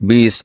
20।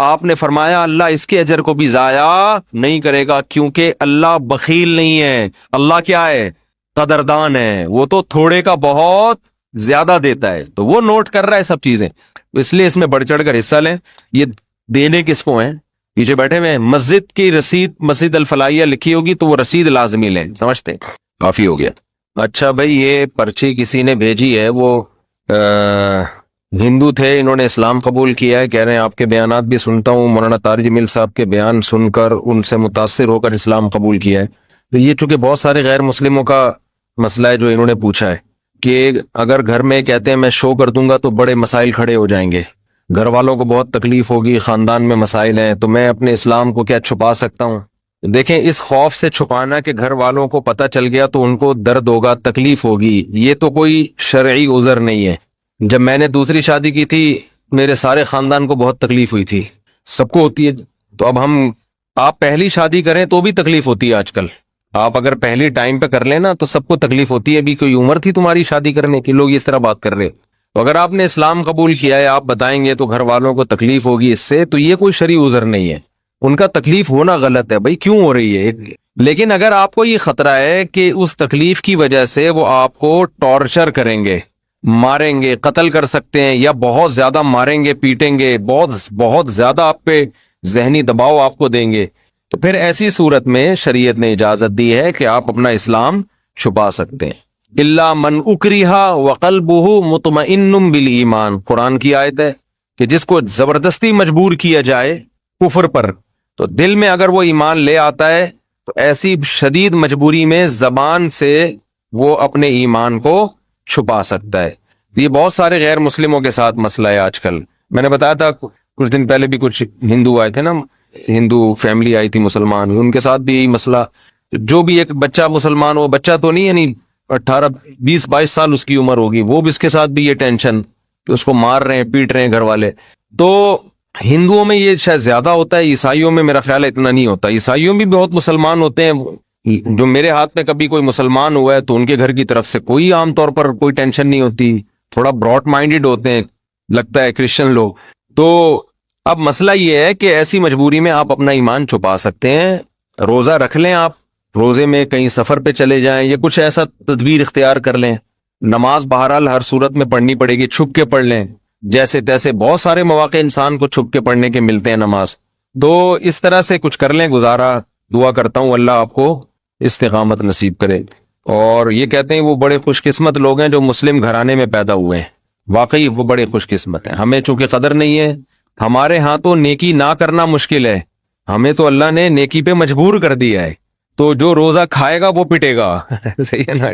آپ نے فرمایا اللہ اس کے اجر کو بھی ضائع نہیں کرے گا، کیونکہ اللہ بخیل نہیں ہے، اللہ کیا ہے؟ قدردان ہے، وہ تو تھوڑے کا بہت زیادہ دیتا ہے، تو وہ نوٹ کر رہا ہے سب چیزیں، اس لیے اس میں بڑھ چڑھ کر حصہ لیں۔ یہ دینے کس کو ہیں؟ پیچھے بیٹھے ہوئے ہیں۔ مسجد کی رسید، مسجد الفلاحیہ لکھی ہوگی تو وہ رسید لازمی لیں، سمجھتے؟ کافی ہو گیا۔ اچھا بھائی، یہ پرچی کسی نے بھیجی ہے، وہ ہندو تھے، انہوں نے اسلام قبول کیا ہے، کہہ رہے ہیں آپ کے بیانات بھی سنتا ہوں، مولانا طارق جمیل صاحب کے بیان سن کر ان سے متاثر ہو کر اسلام قبول کیا ہے۔ تو یہ چونکہ بہت سارے غیر مسلموں کا مسئلہ ہے جو انہوں نے پوچھا ہے کہ اگر گھر میں کہتے ہیں میں شو کر دوں گا تو بڑے مسائل کھڑے ہو جائیں گے، گھر والوں کو بہت تکلیف ہوگی، خاندان میں مسائل ہیں، تو میں اپنے اسلام کو کیا چھپا سکتا ہوں؟ دیکھیں، اس خوف سے چھپانا کہ گھر والوں کو پتہ چل گیا تو ان کو درد ہوگا، تکلیف ہوگی، یہ تو کوئی شرعی عذر نہیں ہے۔ جب میں نے دوسری شادی کی تھی میرے سارے خاندان کو بہت تکلیف ہوئی تھی، سب کو ہوتی ہے، تو اب آپ پہلی شادی کریں تو بھی تکلیف ہوتی ہے آج کل، آپ اگر پہلی ٹائم پہ کر لیں نا تو سب کو تکلیف ہوتی ہے، ابھی کوئی عمر تھی تمہاری شادی کرنے کی، لوگ اس طرح بات کر رہے۔ تو اگر آپ نے اسلام قبول کیا ہے، آپ بتائیں گے تو گھر والوں کو تکلیف ہوگی اس سے، تو یہ کوئی شرعی عذر نہیں ہے، ان کا تکلیف ہونا غلط ہے، بھائی کیوں ہو رہی ہے؟ لیکن اگر آپ کو یہ خطرہ ہے کہ اس تکلیف کی وجہ سے وہ آپ کو ٹارچر کریں گے، ماریں گے، قتل کر سکتے ہیں، یا بہت زیادہ ماریں گے، پیٹیں گے، بہت زیادہ آپ پہ ذہنی دباؤ آپ کو دیں گے، تو پھر ایسی صورت میں شریعت نے اجازت دی ہے کہ آپ اپنا اسلام چھپا سکتے ہیں۔ الا من اکرہ وقلبہ مطمئن بالایمان، قرآن کی آیت ہے کہ جس کو زبردستی مجبور کیا جائے کفر پر، تو دل میں اگر وہ ایمان لے آتا ہے تو ایسی شدید مجبوری میں زبان سے وہ اپنے ایمان کو چھپا سکتا ہے۔ یہ بہت سارے غیر مسلموں کے ساتھ مسئلہ ہے آج کل، میں نے بتایا تھا کچھ دن پہلے بھی کچھ ہندو آئے تھے نا، ہندو فیملی آئی تھی مسلمان، ان کے ساتھ بھی یہی مسئلہ، جو بھی ایک بچہ مسلمان ہو، بچہ تو نہیں یعنی 18 20 22 سال اس کی عمر ہوگی، وہ بھی اس کے ساتھ بھی یہ ٹینشن کہ اس کو مار رہے ہیں، پیٹ رہے ہیں گھر والے۔ تو ہندوؤں میں یہ شاید زیادہ ہوتا ہے، عیسائیوں میں میرا خیال ہے اتنا نہیں ہوتا، عیسائیوں میں بھی بہت مسلمان ہوتے ہیں، جو میرے ہاتھ میں کبھی کوئی مسلمان ہوا ہے تو ان کے گھر کی طرف سے کوئی عام طور پر کوئی ٹینشن نہیں ہوتی، تھوڑا براڈ مائنڈڈ ہوتے ہیں لگتا ہے کرسچن لوگ۔ تو اب مسئلہ یہ ہے کہ ایسی مجبوری میں آپ اپنا ایمان چھپا سکتے ہیں، روزہ رکھ لیں، آپ روزے میں کہیں سفر پہ چلے جائیں یا کچھ ایسا تدبیر اختیار کر لیں، نماز بہرحال ہر صورت میں پڑھنی پڑے گی، چھپ کے پڑھ لیں، جیسے تیسے بہت سارے مواقع انسان کو چھپ کے پڑھنے کے ملتے ہیں نماز، تو اس طرح سے کچھ کر لیں گزارا۔ دعا کرتا ہوں اللہ آپ کو استقامت نصیب کرے۔ اور یہ کہتے ہیں وہ بڑے خوش قسمت لوگ ہیں جو مسلم گھرانے میں پیدا ہوئے ہیں، واقعی وہ بڑے خوش قسمت ہیں، ہمیں چونکہ قدر نہیں ہے، ہمارے ہاں تو نیکی نہ کرنا مشکل ہے، ہمیں تو اللہ نے نیکی پہ مجبور کر دیا ہے، تو جو روزہ کھائے گا وہ پٹے گا صحیح ہے نا،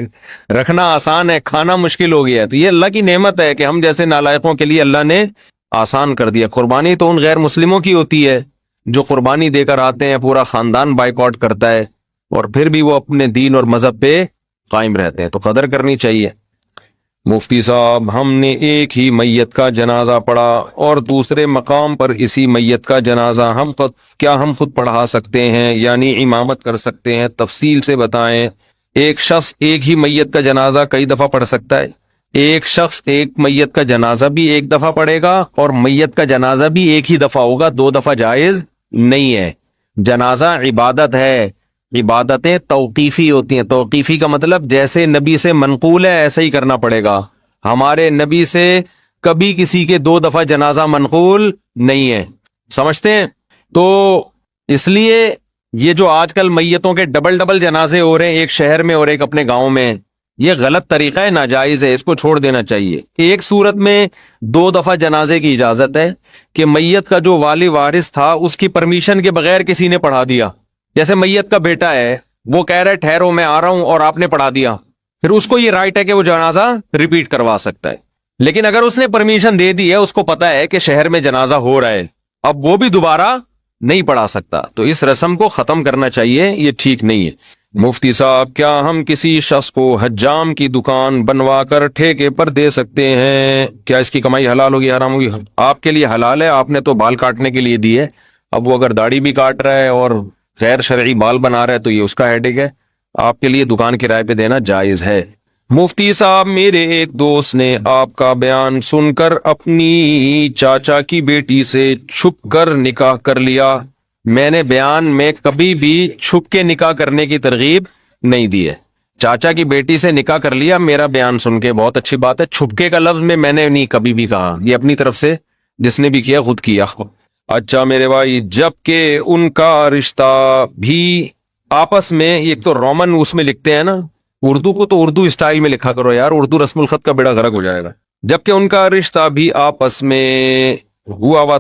رکھنا آسان ہے، کھانا مشکل ہو گیا ہے، تو یہ اللہ کی نعمت ہے کہ ہم جیسے نالائقوں کے لیے اللہ نے آسان کر دیا۔ قربانی تو ان غیر مسلموں کی ہوتی ہے جو قربانی دے کر آتے ہیں، پورا خاندان بائیکاٹ کرتا ہے، اور پھر بھی وہ اپنے دین اور مذہب پہ قائم رہتے ہیں، تو قدر کرنی چاہیے۔ مفتی صاحب، ہم نے ایک ہی میت کا جنازہ پڑھا اور دوسرے مقام پر اسی میت کا جنازہ ہم خود پڑھا سکتے ہیں، یعنی امامت کر سکتے ہیں؟ تفصیل سے بتائیں۔ ایک شخص ایک ہی میت کا جنازہ کئی دفعہ پڑھ سکتا ہے، ایک شخص ایک میت کا جنازہ بھی ایک دفعہ پڑھے گا اور میت کا جنازہ بھی ایک ہی دفعہ ہوگا، 2 دفعہ جائز نہیں ہے۔ جنازہ عبادت ہے، عبادتیں توقیفی ہوتی ہیں، توقیفی کا مطلب جیسے نبی سے منقول ہے ایسا ہی کرنا پڑے گا، ہمارے نبی سے کبھی کسی کے 2 دفعہ جنازہ منقول نہیں ہے، سمجھتے ہیں؟ تو اس لیے یہ جو آج کل میتوں کے ڈبل جنازے ہو رہے ہیں، ایک شہر میں اور ایک اپنے گاؤں میں، یہ غلط طریقہ ہے، ناجائز ہے، اس کو چھوڑ دینا چاہیے۔ ایک صورت میں 2 دفعہ جنازے کی اجازت ہے کہ میت کا جو والی وارث تھا اس کی پرمیشن کے بغیر کسی نے پڑھا دیا، جیسے میت کا بیٹا ہے، وہ کہہ رہا ہے ٹھہرو میں آ رہا ہوں، اور آپ نے پڑھا دیا، پھر اس کو یہ رائٹ ہے کہ وہ جنازہ ریپیٹ کروا سکتا ہے۔ لیکن اگر اس نے پرمیشن دے دی ہے، اس کو پتا ہے کہ شہر میں جنازہ ہو رہا ہے، اب وہ بھی دوبارہ نہیں پڑھا سکتا، تو اس رسم کو ختم کرنا چاہیے، یہ ٹھیک نہیں ہے۔ مفتی صاحب، کیا ہم کسی شخص کو حجام کی دکان بنوا کر ٹھیکے پر دے سکتے ہیں؟ کیا اس کی کمائی حلال ہوگی حرام ہوگی؟ آپ کے لیے حلال ہے، آپ نے تو بال کاٹنے کے لیے دی ہے، اب وہ اگر داڑھی بھی کاٹ رہا ہے اور غیر شرعی بال بنا رہا ہے تو یہ اس کا ہیڈک ہے، آپ کے لیے دکان کرائے پہ دینا جائز ہے۔ مفتی صاحب میرے ایک دوست نے آپ کا بیان سن کر اپنی چاچا کی بیٹی سے چھپ کر نکاح کر لیا. میں نے بیان میں کبھی بھی چھپ کے نکاح کرنے کی ترغیب نہیں دی ہے. چاچا کی بیٹی سے نکاح کر لیا میرا بیان سن کے, بہت اچھی بات ہے. چھپکے کا لفظ میں نے نہیں کبھی بھی کہا, یہ اپنی طرف سے جس نے بھی کیا خود کیا. اچھا میرے بھائی, جب کہ ان کا رشتہ بھی آپس میں, ایک تو رومن اس میں لکھتے ہیں نا, اردو کو تو اردو اسٹائل میں لکھا کرو یار, اردو رسم الخط کا بیڑا غرق ہو جائے گا. جبکہ ان کا رشتہ بھی آپس میں ہوا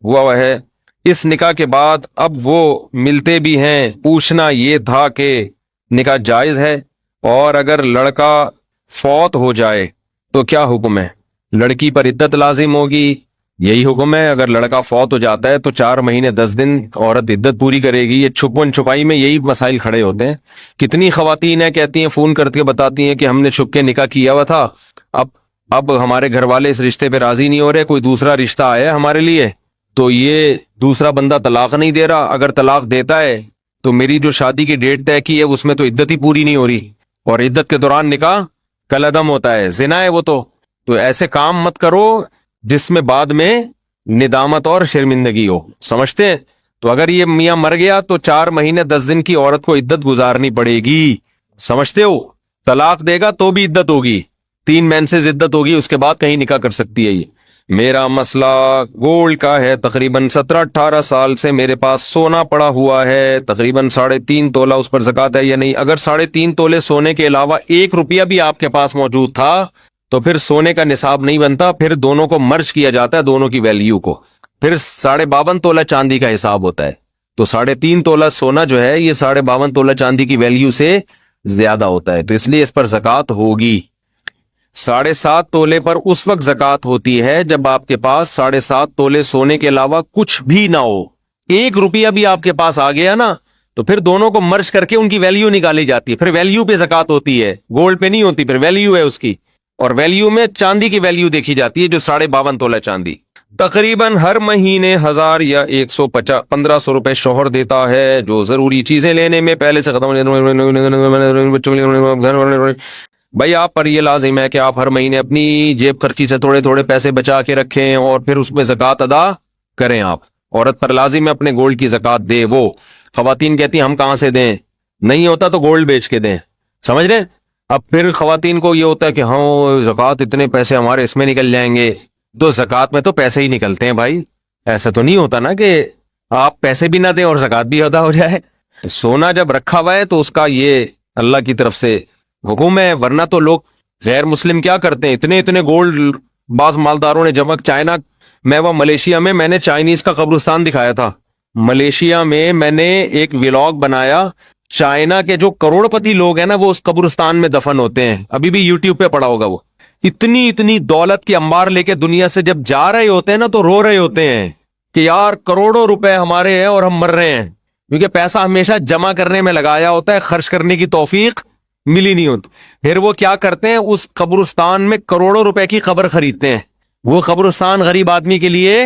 ہوا ہے, اس نکاح کے بعد اب وہ ملتے بھی ہیں. پوچھنا یہ تھا کہ نکاح جائز ہے, اور اگر لڑکا فوت ہو جائے تو کیا حکم ہے؟ لڑکی پر عدت لازم ہوگی, یہی حکم ہے. اگر لڑکا فوت ہو جاتا ہے تو 4 مہینے 10 دن عورت عدت پوری کرے گی. یہ چھپن چھپائی میں یہی مسائل کھڑے ہوتے ہیں. کتنی خواتین ہیں کہتی ہیں, فون کر کے بتاتی ہیں کہ ہم نے چھپ کے نکاح کیا ہوا تھا, اب ہمارے گھر والے اس رشتے پہ راضی نہیں ہو رہے, کوئی دوسرا رشتہ آیا ہمارے لیے, تو یہ دوسرا بندہ طلاق نہیں دے رہا. اگر طلاق دیتا ہے تو میری جو شادی کی ڈیٹ طے کی ہے اس میں تو عدت ہی پوری نہیں ہو رہی, اور عدت کے دوران نکاح کالعدم ہوتا ہے, زنا ہے وہ. تو ایسے کام مت کرو جس میں بعد میں ندامت اور شرمندگی ہو, سمجھتے ہیں؟ تو اگر یہ میاں مر گیا تو 4 مہینے 10 دن کی عورت کو عدت گزارنی پڑے گی, سمجھتے ہو؟ طلاق دے گا تو بھی عدت ہوگی, 3 مینسز عدت ہوگی, اس کے بعد کہیں نکاح کر سکتی ہے. یہ میرا مسئلہ گولڈ کا ہے. تقریباً 17-18 سال سے میرے پاس سونا پڑا ہوا ہے, تقریباً 3.5 تولہ. اس پر زکوٰۃ ہے یا نہیں؟ اگر 3.5 تولے سونے کے علاوہ 1 روپیہ بھی آپ کے پاس موجود تھا تو پھر سونے کا نصاب نہیں بنتا, پھر دونوں کو مرج کیا جاتا ہے, دونوں کی ویلیو کو, پھر 52.5 تولہ چاندی کا حساب ہوتا ہے. تو 3.5 تولہ سونا جو ہے یہ 52.5 تولہ چاندی کی ویلیو سے زیادہ ہوتا ہے, تو اس لیے اس پر زکوٰۃ ہوگی. 7.5 تولے پر اس وقت زکوٰۃ ہوتی ہے جب آپ کے پاس 7.5 تولے سونے کے علاوہ کچھ بھی نہ ہو. 1 روپیہ بھی آپ کے پاس آ گیا نا تو پھر دونوں کو مرج کر کے ان کی ویلیو نکالی جاتی ہے, پھر ویلیو پہ زکوٰۃ ہوتی ہے, گولڈ پہ نہیں ہوتی, پھر ویلیو ہے اس کی, اور ویلیو میں چاندی کی ویلیو دیکھی جاتی ہے جو 52.5 تولہ چاندی. تقریباً ہر مہینے 1000 یا 1500 روپے شوہر دیتا ہے جو ضروری چیزیں لینے میں پہلے سے ختم. بھائی آپ پر یہ لازم ہے کہ آپ ہر مہینے اپنی جیب خرچی سے تھوڑے تھوڑے پیسے بچا کے رکھیں اور پھر اس میں زکوٰۃ ادا کریں. آپ عورت پر لازم ہے اپنے گولڈ کی زکوٰۃ دے. وہ خواتین کہتی ہیں ہم کہاں سے دیں, نہیں ہوتا تو گولڈ بیچ کے دیں, سمجھ رہے ہیں؟ اب پھر خواتین کو یہ ہوتا ہے کہ ہاں زکوٰۃ اتنے پیسے ہمارے اس میں نکل جائیں گے, تو زکوٰۃ میں تو پیسے ہی نکلتے ہیں بھائی, ایسا تو نہیں ہوتا نا کہ آپ پیسے بھی نہ دیں اور زکوٰۃ بھی ادا ہو جائے. سونا جب رکھا ہوا ہے تو اس کا یہ اللہ کی طرف سے حکم ہے, ورنہ تو لوگ غیر مسلم کیا کرتے ہیں, اتنے گولڈ بعض مالداروں نے جمع. چائنا میں ملیشیا میں نے چائنیز کا قبرستان دکھایا تھا. ملیشیا میں میں نے ایک ولاگ بنایا, چائنا کے جو کروڑ پتی لوگ ہیں نا وہ اس قبرستان میں دفن ہوتے ہیں, ابھی بھی یوٹیوب پہ پڑا ہوگا. وہ اتنی دولت کی انبار لے کے دنیا سے جب جا رہے ہوتے ہیں نا تو رو رہے ہوتے ہیں کہ یار کروڑوں روپے ہمارے ہیں اور ہم مر رہے ہیں, کیونکہ پیسہ ہمیشہ جمع کرنے میں لگایا ہوتا ہے, خرچ کرنے کی توفیق ملی نہیں ہوتی. پھر وہ کیا کرتے ہیں, اس قبرستان میں کروڑوں روپے کی قبر خریدتے ہیں. وہ قبرستان غریب آدمی کے لیے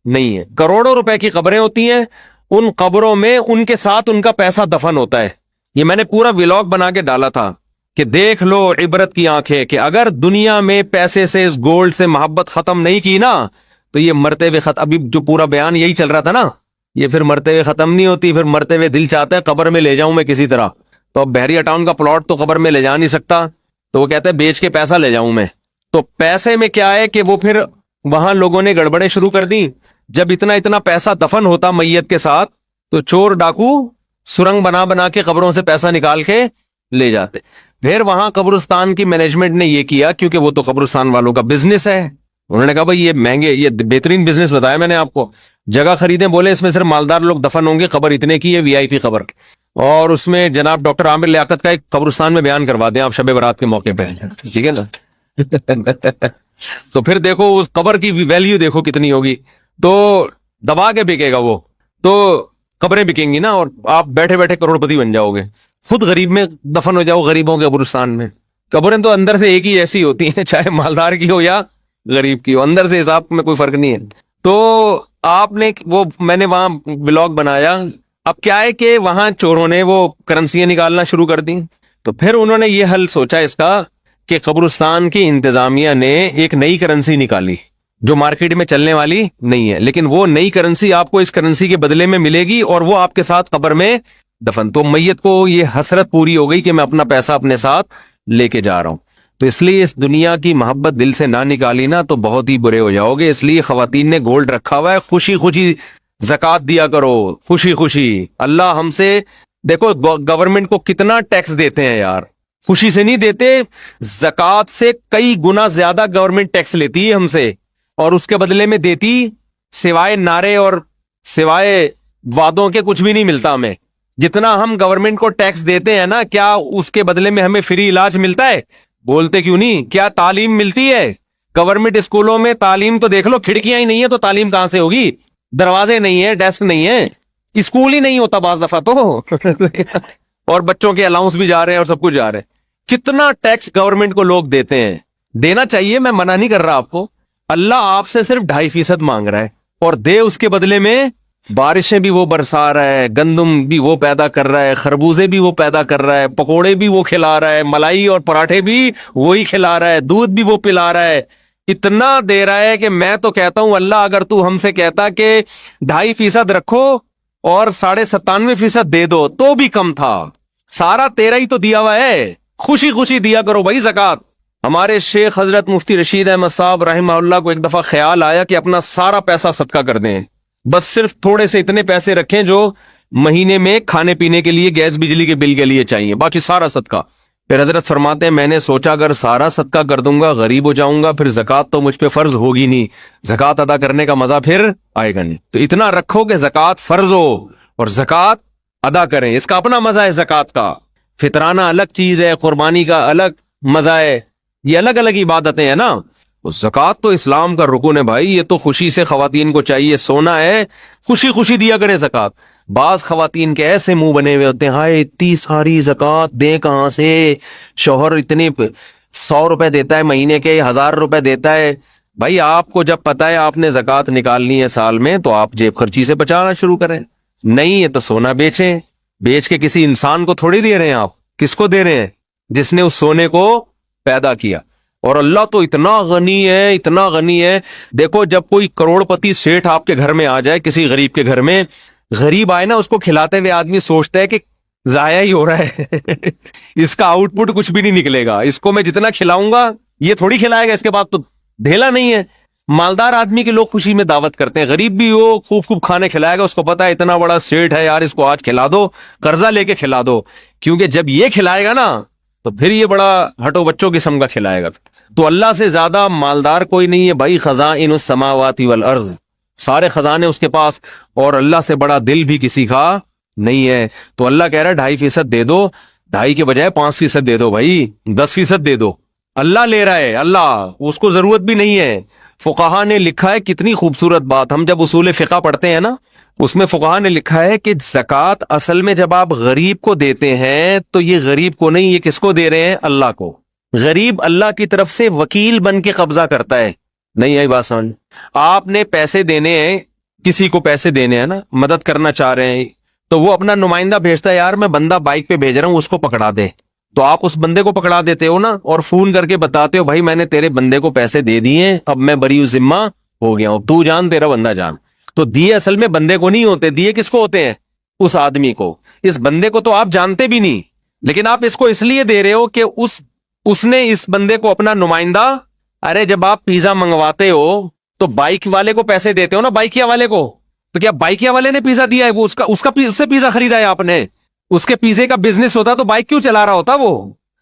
نہیں ہے, کروڑوں روپے کی قبریں ہوتی ہیں, ان قبروں میں ان کے ساتھ ان کا پیسہ دفن ہوتا ہے. یہ میں نے پورا ولاگ بنا کے ڈالا تھا کہ دیکھ لو عبرت کی آنکھیں, کہ اگر دنیا میں پیسے سے, اس گولڈ سے محبت ختم نہیں کی نا تو یہ مرتے ہوئے ابھی جو پورا بیان یہی چل رہا تھا نا, یہ پھر مرتے ہوئے ختم نہیں ہوتی. پھر مرتے ہوئے دل چاہتا ہے قبر میں لے جاؤں میں کسی طرح, تو اب بحریہ ٹاؤن کا پلاٹ تو قبر میں لے جا نہیں سکتا, تو وہ کہتا ہے بیچ کے پیسہ لے جاؤں میں. تو پیسے میں کیا ہے کہ وہ پھر وہاں لوگوں نے گڑبڑیں شروع کر دی. جب اتنا پیسہ دفن ہوتا میت کے ساتھ تو چور ڈاکو سرنگ بنا کے قبروں سے پیسہ نکال کے لے جاتے. پھر وہاں قبرستان کی مینجمنٹ نے یہ کیا, کیونکہ وہ تو قبرستان والوں کا بزنس ہے, انہوں نے کہا بھائی یہ مہنگے, یہ بہترین بزنس بتایا میں نے آپ کو, جگہ خریدیں, بولے اس میں صرف مالدار لوگ دفن ہوں گے, قبر اتنے کی ہے, VIP قبر. اور اس میں جناب ڈاکٹر عامر لیاقت کا ایک قبرستان میں بیان کروا دیں آپ شب برات کے موقع پہ, ٹھیک ہے نا؟ تو پھر دیکھو اس قبر کی ویلیو دیکھو کتنی ہوگی, تو دبا کے بکے گا وہ, تو قبریں بکیں گی نا, اور آپ بیٹھے بیٹھے کروڑ پتی بن جاؤ گے, خود غریب میں دفن ہو جاؤ, غریبوں کے قبرستان میں. قبریں تو اندر سے ایک ہی ایسی ہوتی ہیں, چاہے مالدار کی ہو یا غریب کی ہو, اندر سے حساب میں کوئی فرق نہیں ہے. تو آپ نے وہ, میں نے وہاں بلاگ بنایا. اب کیا ہے کہ وہاں چوروں نے وہ کرنسیاں نکالنا شروع کر دی, تو پھر انہوں نے یہ حل سوچا اس کا کہ قبرستان کی انتظامیہ نے ایک نئی کرنسی نکالی جو مارکیٹ میں چلنے والی نہیں ہے، لیکن وہ نئی کرنسی آپ کو اس کرنسی کے بدلے میں ملے گی اور وہ آپ کے ساتھ قبر میں دفن. تو میت کو یہ حسرت پوری ہو گئی کہ میں اپنا پیسہ اپنے ساتھ لے کے جا رہا ہوں. تو اس لیے اس دنیا کی محبت دل سے نہ نکالی نا تو بہت ہی برے ہو جاؤ گے. اس لیے خواتین نے گولڈ رکھا ہوا ہے، خوشی خوشی زکوٰۃ دیا کرو، خوشی خوشی. اللہ ہم سے دیکھو گورنمنٹ کو کتنا ٹیکس دیتے ہیں یار، خوشی سے نہیں دیتے، زکوٰۃ سے کئی گنا زیادہ گورنمنٹ ٹیکس لیتی ہے ہم سے، اور اس کے بدلے میں دیتی سوائے نعرے اور سوائے وعدوں کے کچھ بھی نہیں ملتا ہمیں. جتنا ہم گورنمنٹ کو ٹیکس دیتے ہیں نا، کیا اس کے بدلے میں ہمیں فری علاج ملتا ہے؟ بولتے کیوں نہیں؟ کیا تعلیم ملتی ہے؟ گورنمنٹ اسکولوں میں تعلیم تو دیکھ لو، کھڑکیاں ہی نہیں ہے تو تعلیم کہاں سے ہوگی؟ دروازے نہیں ہے، ڈیسک نہیں ہے، اسکول ہی نہیں ہوتا بعض دفعہ تو اور بچوں کے الاؤنس بھی جا رہے ہیں اور سب کچھ جا رہے ہیں. کتنا ٹیکس گورنمنٹ کو لوگ دیتے ہیں. دینا چاہیے، میں منع نہیں کر رہا آپ کو. اللہ آپ سے صرف 2.5% مانگ رہا ہے اور دے اس کے بدلے میں بارشیں بھی وہ برسا رہا ہے، گندم بھی وہ پیدا کر رہا ہے، خربوزے بھی وہ پیدا کر رہا ہے، پکوڑے بھی وہ کھلا رہا ہے، ملائی اور پراٹھے بھی وہی کھلا رہا ہے، دودھ بھی وہ پلا رہا ہے. اتنا دے رہا ہے کہ میں تو کہتا ہوں اللہ اگر تو ہم سے کہتا کہ 2.5% رکھو اور 97.5% دے دو تو بھی کم تھا. سارا تیرا ہی تو دیا ہوا ہے، خوشی خوشی دیا کرو بھائی زکوٰۃ. ہمارے شیخ حضرت مفتی رشید احمد صاحب رحمہ اللہ کو ایک دفعہ خیال آیا کہ اپنا سارا پیسہ صدقہ کر دیں، بس صرف تھوڑے سے اتنے پیسے رکھیں جو مہینے میں کھانے پینے کے لیے، گیس بجلی کے بل کے لیے چاہیے، باقی سارا صدقہ. پھر حضرت فرماتے ہیں میں نے سوچا اگر سارا صدقہ کر دوں گا غریب ہو جاؤں گا، پھر زکوٰۃ تو مجھ پہ فرض ہوگی نہیں، زکوٰۃ ادا کرنے کا مزہ پھر آئے گا نہیں. تو اتنا رکھو کہ زکوٰۃ فرض ہو اور زکوٰۃ ادا کریں، اس کا اپنا مزہ ہے. زکوٰۃ کا فطرانہ الگ چیز ہے، قربانی کا الگ مزہ ہے، یہ الگ الگ عبادتیں ہیں نا. زکوٰۃ تو اسلام کا رکن ہے بھائی، یہ تو خوشی سے خواتین کو چاہیے، سونا ہے خوشی خوشی دیا کریں زکوٰۃ. بعض خواتین کے ایسے منہ بنے ہوئے ہوتے ہیں، ہائے اتنی ساری زکوٰۃ دیں کہاں سے، شوہر اتنے 100 روپے دیتا ہے مہینے کے، 1000 روپے دیتا ہے. بھائی آپ کو جب پتا ہے آپ نے زکوٰۃ نکالنی ہے سال میں تو آپ جیب خرچی سے بچانا شروع کریں. نہیں ہے تو سونا بیچیں، بیچ کے کسی انسان کو تھوڑی دے رہے ہیں آپ، کس کو دے رہے ہیں؟ جس نے اس سونے کو پیدا کیا. اور اللہ تو اتنا غنی ہے، اتنا غنی ہے. دیکھو جب کوئی کروڑ پتی سیٹھ آپ کے گھر میں آ جائے، کسی غریب کے گھر میں، غریب آئے نا اس کو کھلاتے ہوئے آدمی سوچتا ہے کہ ضائع ہی ہو رہا ہے اس کا آؤٹ پٹ کچھ بھی نہیں نکلے گا، اس کو میں جتنا کھلاؤں گا یہ تھوڑی کھلائے گا، اس کے بعد تو ڈھیلا نہیں ہے. مالدار آدمی کے لوگ خوشی میں دعوت کرتے ہیں، غریب بھی وہ خوب خوب کھانے کھلائے گا، اس کو پتا ہے اتنا بڑا سیٹ ہے یار، اس کو آج کھلا دو، قرضہ لے کے کھلا دو، کیونکہ جب یہ کھلائے گا نا تو پھر یہ بڑا ہٹو بچوں قسم کا کھلائے گا. تو اللہ سے زیادہ مالدار کوئی نہیں ہے بھائی. خزائن السماوات والارض، سارے خزانے اس کے پاس، اور اللہ سے بڑا دل بھی کسی کا نہیں ہے. تو اللہ کہہ رہا ہے 2.5% دے دو، 2.5 کے بجائے 5% دے دو بھائی، 10% دے دو. اللہ لے رہا ہے، اللہ، اس کو ضرورت بھی نہیں ہے. فقہا نے لکھا ہے کتنی خوبصورت بات، ہم جب اصول فقہ پڑھتے ہیں نا اس میں فقہا نے لکھا ہے کہ زکوٰۃ اصل میں جب آپ غریب کو دیتے ہیں تو یہ غریب کو نہیں، یہ کس کو دے رہے ہیں؟ اللہ کو. غریب اللہ کی طرف سے وکیل بن کے قبضہ کرتا ہے. نہیں آئی بات سمجھ؟ آپ نے پیسے دینے ہیں، کسی کو پیسے دینے ہیں نا، مدد کرنا چاہ رہے ہیں، تو وہ اپنا نمائندہ بھیجتا ہے، یار میں بندہ بائک پہ بھیج رہا ہوں اس کو پکڑا دے. تو آپ اس بندے کو پکڑا دیتے ہو نا، اور فون کر کے بتاتے ہو بھائی میں نے تیرے بندے کو پیسے دے دیے، اب میں بری ذمہ ہو گیا ہوں، تو جان تیرا بندہ جان. تو دیے اصل میں بندے کو نہیں ہوتے، دیے کس کو ہوتے ہیں؟ اس آدمی کو. اس بندے کو تو آپ جانتے بھی نہیں، لیکن آپ اس کو اس لیے دے رہے ہو کہ اس نے اس بندے کو اپنا نمائندہ. ارے جب آپ پیزا منگواتے ہو تو بائک والے کو پیسے دیتے ہو نا، بائکیا والے کو، تو کیا بائکیا والے نے پیزا دیا ہے؟ وہ اس سے پیزا خریدا ہے آپ نے، اس کے پیزے کا بزنس ہوتا تو بائک کیوں چلا رہا ہوتا وہ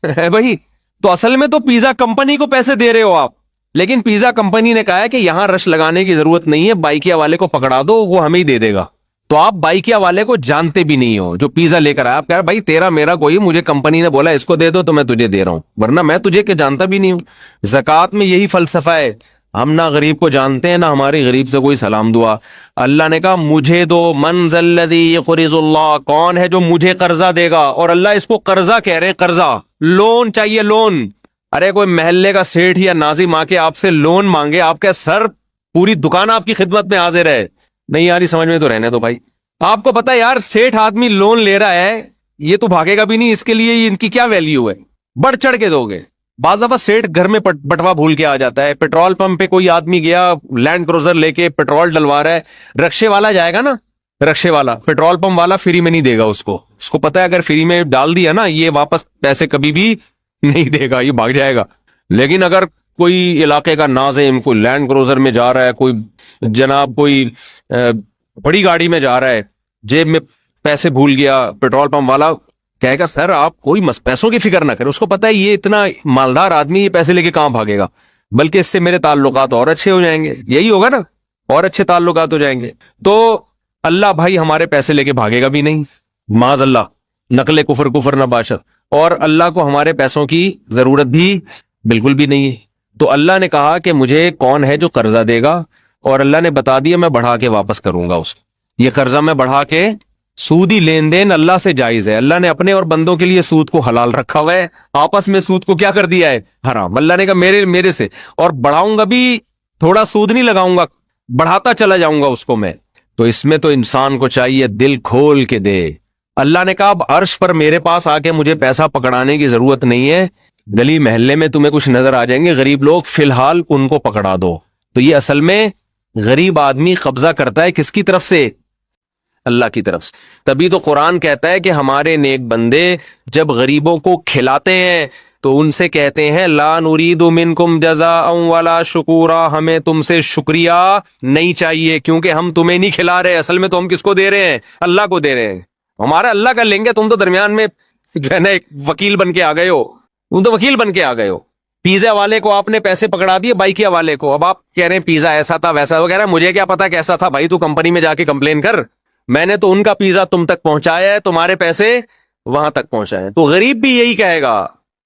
بھائی. تو اصل میں تو پیزا کمپنی کو پیسے دے رہے ہو آپ، لیکن پیزا کمپنی نے کہا ہے کہ یہاں رش لگانے کی ضرورت نہیں ہے، بائکیا والے کو پکڑا دو، وہ ہمیں ہی دے دے گا. تو آپ بائکیا والے کو جانتے بھی نہیں ہو جو پیزا لے کر آیا. آپ کہہ رہے بھائی تیرا میرا کوئی، مجھے کمپنی نے بولا اس کو دے دو تو میں تجھے دے رہا ہوں، ورنہ میں تجھے کہ جانتا بھی نہیں ہوں. زکوٰۃ میں یہی فلسفہ ہے، ہم نہ غریب کو جانتے ہیں نہ ہماری غریب سے کوئی سلام دعا. اللہ نے کہا مجھے دو، من ذا الذی یقرض اللہ، کون ہے جو مجھے قرضہ دے گا. اور اللہ اس کو قرضہ کہہ رہے، قرضہ، لون چاہیے، لون. ارے کوئی محلے کا سیٹھ یا ناظم آ کے آپ سے لون مانگے، آپ کا سر پوری دکان آپ کی خدمت میں حاضر ہے. نہیں یار سمجھ میں تو رہنے دو بھائی. آپ کو پتا ہے یار سیٹھ آدمی لون لے رہا ہے، یہ تو بھاگے گا بھی نہیں، اس کے لیے ان کی کیا ویلیو ہے؟ بڑھ چڑھ کے دو گے. بعض دفعہ سیٹ گھر میں بٹوا بھول کے آ جاتا ہے، پیٹرول پمپ پہ کوئی آدمی گیا لینڈ کروزر لے کے پیٹرول ڈلوا رہا ہے، رکشے والا جائے گا نا، رکشے والا پیٹرول پمپ والا فری میں نہیں دے گا اس کو پتا ہے اگر فری میں ڈال دیا نا یہ واپس پیسے کبھی بھی نہیں دے گا، یہ بھاگ جائے گا۔ لیکن اگر کوئی علاقے کا ناظم کوئی لینڈ کروزر میں جا رہا ہے، کوئی جناب کوئی بڑی گاڑی میں جا رہا ہے، جیب میں پیسے بھول گیا، پیٹرول پمپ والا کہے گا سر آپ کوئی پیسوں کی فکر نہ کریں، اس کو پتا ہے یہ اتنا مالدار آدمی یہ پیسے لے کے کہاں بھاگے گا، بلکہ اس سے میرے تعلقات اور اچھے ہو جائیں گے، یہی ہوگا نا، اور اچھے تعلقات ہو جائیں گے۔ تو اللہ بھائی ہمارے پیسے لے کے بھاگے گا بھی نہیں، معاذ اللہ، نقل کفر نہ باشد، اور اللہ کو ہمارے پیسوں کی ضرورت بھی بالکل بھی نہیں ہے۔ تو اللہ نے کہا کہ مجھے کون ہے جو قرضہ دے گا، اور اللہ نے بتا دیا میں بڑھا کے واپس کروں گا اس کو، یہ قرضہ میں بڑھا کے، سودی لین دین اللہ سے جائز ہے، اللہ نے اپنے اور بندوں کے لیے سود کو حلال رکھا ہوا ہے، آپس میں سود کو کیا کر دیا ہے حرام۔ اللہ نے کہا میرے سے، اور بڑھاؤں گا بھی، تھوڑا سود نہیں لگاؤں گا، بڑھاتا چلا جاؤں گا اس کو میں۔ تو اس میں تو انسان کو چاہیے دل کھول کے دے۔ اللہ نے کہا اب عرش پر میرے پاس آ کے مجھے پیسہ پکڑانے کی ضرورت نہیں ہے، گلی محلے میں تمہیں کچھ نظر آ جائیں گے غریب لوگ، فی الحال ان کو پکڑا دو۔ تو یہ اصل میں غریب آدمی قبضہ کرتا ہے کس کی طرف سے؟ اللہ کی طرف سے۔ تبھی تو قرآن کہتا ہے کہ ہمارے نیک بندے جب غریبوں کو کھلاتے ہیں تو ان سے کہتے ہیں لا نرید منکم جزاء ولا شکورا، ہمیں تم سے شکریہ نہیں چاہیے کیونکہ ہم تمہیں نہیں کھلا رہے، اصل میں تو ہم کس کو دے رہے ہیں؟ اللہ کو دے رہے ہیں، ہمارا اللہ کا لیں گے، تم تو درمیان میں جو ہے نا ایک وکیل بن کے آ گئے ہو، تم تو وکیل بن کے آ گئے ہو۔ پیزا والے کو آپ نے پیسے پکڑا دیے بائکیا والے کو، اب آپ کہہ رہے ہیں پیزا ایسا تھا ویسا، وہ کہہ رہا ہے مجھے کیا پتا کیسا تھا، بھائی تو کمپنی میں جا کے کمپلین کر، میں نے تو ان کا پیزا تم تک پہنچایا ہے، تمہارے پیسے وہاں تک پہنچائے۔ تو غریب بھی یہی کہے گا،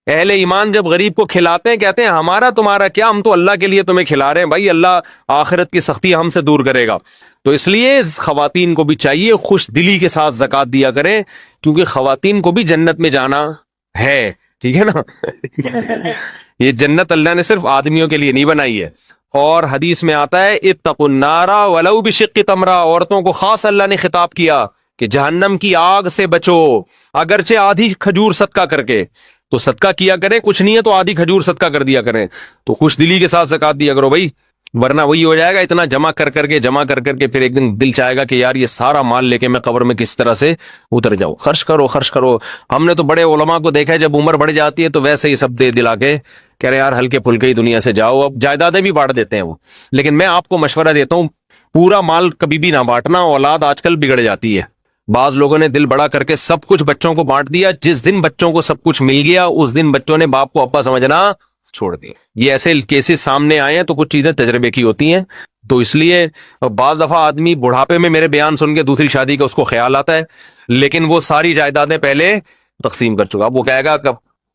اہل ایمان جب غریب کو کھلاتے ہیں کہتے ہیں ہمارا تمہارا کیا، ہم تو اللہ کے لیے تمہیں کھلا رہے ہیں، بھائی اللہ آخرت کی سختی ہم سے دور کرے گا۔ تو اس لیے خواتین کو بھی چاہیے خوش دلی کے ساتھ زکوٰۃ دیا کریں، کیونکہ خواتین کو بھی جنت میں جانا ہے، ٹھیک ہے نا۔ یہ جنت اللہ نے صرف آدمیوں کے لیے نہیں بنائی ہے، اور حدیث میں آتا ہے اتقوا النار ولو بشق تمرہ، عورتوں کو خاص اللہ نے خطاب کیا کہ جہنم کی آگ سے بچو، اگرچہ آدھی کھجور صدقہ کر کے، تو صدقہ کیا کریں، کچھ نہیں ہے تو آدھی کھجور صدقہ کر دیا کریں، تو خوش دلی کے ساتھ زکوٰۃ دیا کرو بھائی، ورنہ وہی ہو جائے گا اتنا جمع کر کے پھر ایک دن دل چاہے گا کہ یار یہ سارا مال لے کے میں قبر میں کس طرح سے اتر جاؤں۔ خرچ کرو۔ ہم نے تو بڑے علماء کو دیکھا ہے جب عمر بڑھ جاتی ہے تو ویسے ہی سب دے دلا کے کہہ رہے یار ہلکے پھلکے ہی دنیا سے جاؤ، اب جائیدادیں بھی بانٹ دیتے ہیں وہ۔ لیکن میں آپ کو مشورہ دیتا ہوں پورا مال کبھی بھی نہ بانٹنا، اولاد آج کل بگڑ جاتی ہے۔ بعض لوگوں نے دل بڑا کر کے سب کچھ بچوں کو بانٹ دیا، جس دن بچوں کو سب کچھ مل گیا اس دن بچوں نے باپ کو ابا سمجھنا چھوڑ دیا۔ یہ ایسے کیسز سامنے آئے ہیں تو کچھ چیزیں تجربے کی ہوتی ہیں، تو اس لیے بعض دفعہ آدمی بڑھاپے میں میرے بیان سن کے دوسری شادی کا اس کو خیال آتا ہے، لیکن وہ ساری جائیدادیں پہلے تقسیم کر چکا۔ اب وہ کہے گا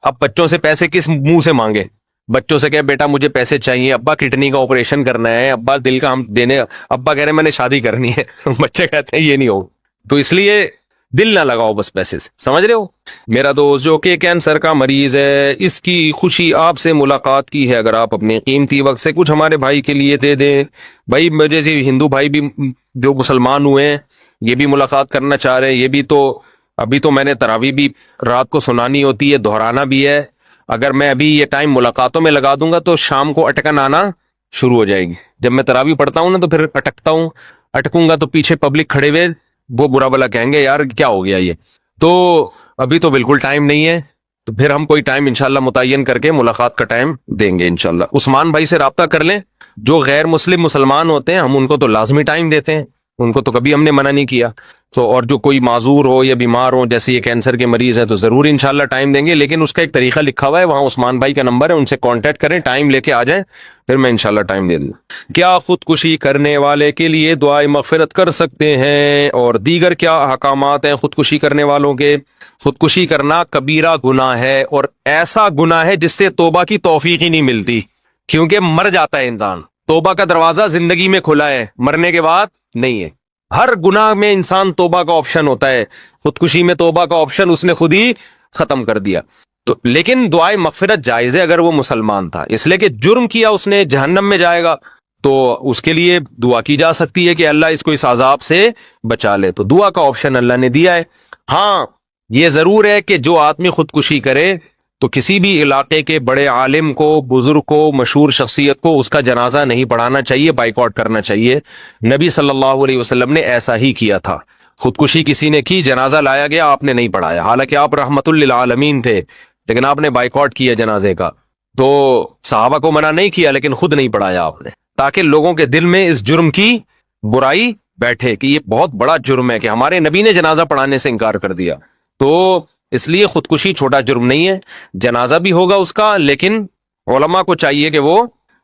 اب بچوں سے پیسے کس منہ سے مانگے، بچوں سے کہ بیٹا مجھے پیسے چاہیے، ابا کڈنی کا آپریشن کرنا ہے، ابا دل کا ہم دینے، ابا کہہ رہے ہیں میں نے شادی کرنی ہے، بچے کہتے ہیں یہ نہیں ہو۔ تو اس لیے دل نہ لگاؤ بس پیسے سے، سمجھ رہے ہو؟ میرا دوست جو کہ کینسر کا مریض ہے، اس کی خوشی آپ سے ملاقات کی ہے، اگر آپ اپنے قیمتی وقت سے کچھ ہمارے بھائی کے لیے دے دیں۔ بھائی مجھے ہندو بھائی بھی جو مسلمان ہوئے ہیں یہ بھی ملاقات کرنا چاہ رہے ہیں، یہ بھی تو ابھی تو میں نے تراویح بھی رات کو سنانی ہوتی ہے، دہرانا بھی ہے، اگر میں ابھی یہ ٹائم ملاقاتوں میں لگا دوں گا تو شام کو اٹکن آنا شروع ہو جائے گی۔ جب میں تراویح پڑھتا ہوں نا تو پھر اٹکوں گا تو پیچھے پبلک کھڑے ہوئے وہ برا بلا کہیں گے یار کیا ہو گیا یہ، تو ابھی تو بالکل ٹائم نہیں ہے، تو پھر ہم کوئی ٹائم انشاءاللہ متعین کر کے ملاقات کا ٹائم دیں گے انشاءاللہ۔ عثمان بھائی سے رابطہ کر لیں، جو غیر مسلم مسلمان ہوتے ہیں ہم ان کو تو لازمی ٹائم دیتے ہیں، ان کو تو کبھی ہم نے منع نہیں کیا، تو اور جو کوئی معذور ہو یا بیمار ہو جیسے یہ کینسر کے مریض ہیں تو ضرور انشاءاللہ ٹائم دیں گے، لیکن اس کا ایک طریقہ لکھا ہوا ہے، وہاں عثمان بھائی کا نمبر ہے، ان سے کانٹیکٹ کریں، ٹائم لے کے آ جائیں، پھر میں انشاءاللہ ٹائم دے دوں۔ کیا خودکشی کرنے والے کے لیے دعائے مغفرت کر سکتے ہیں، اور دیگر کیا احکامات ہیں خودکشی کرنے والوں کے؟ خودکشی کرنا کبیرہ گناہ ہے، اور ایسا گناہ ہے جس سے توبہ کی توفیق ہی نہیں ملتی، کیونکہ مر جاتا ہے انسان، توبہ کا دروازہ زندگی میں کھلا ہے، مرنے کے بعد نہیں ہے۔ ہر گناہ میں انسان توبہ کا آپشن ہوتا ہے، خودکشی میں توبہ کا آپشن اس نے خود ہی ختم کر دیا۔ تو لیکن دعائے مغفرت جائز ہے اگر وہ مسلمان تھا، اس لیے کہ جرم کیا اس نے، جہنم میں جائے گا، تو اس کے لیے دعا کی جا سکتی ہے کہ اللہ اس کو اس عذاب سے بچا لے، تو دعا کا آپشن اللہ نے دیا ہے۔ ہاں یہ ضرور ہے کہ جو آدمی خودکشی کرے تو کسی بھی علاقے کے بڑے عالم کو، بزرگ کو، مشہور شخصیت کو اس کا جنازہ نہیں پڑھانا چاہیے، بائیکاٹ کرنا چاہیے۔ نبی صلی اللہ علیہ وسلم نے ایسا ہی کیا تھا۔ خودکشی کسی نے کی، جنازہ لایا گیا، آپ نے نہیں پڑھایا، حالانکہ آپ رحمت للعالمین تھے، لیکن آپ نے بائیکاٹ کیا جنازے کا۔ تو صحابہ کو منع نہیں کیا لیکن خود نہیں پڑھایا آپ نے، تاکہ لوگوں کے دل میں اس جرم کی برائی بیٹھے کہ یہ بہت بڑا جرم ہے کہ ہمارے نبی نے جنازہ پڑھانے سے انکار کر دیا۔ تو اس لیے خودکشی چھوٹا جرم نہیں ہے، جنازہ بھی ہوگا اس کا، لیکن علماء کو چاہیے کہ وہ،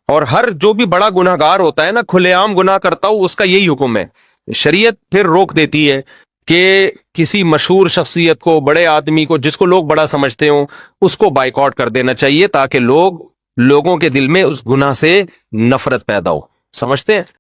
اور ہر جو بھی بڑا گناہ گار ہوتا ہے نا، کھلے عام گناہ کرتا ہو، اس کا یہی حکم ہے۔ شریعت پھر روک دیتی ہے کہ کسی مشہور شخصیت کو، بڑے آدمی کو، جس کو لوگ بڑا سمجھتے ہوں، اس کو بائیکاٹ کر دینا چاہیے، تاکہ لوگوں کے دل میں اس گناہ سے نفرت پیدا ہو۔ سمجھتے ہیں؟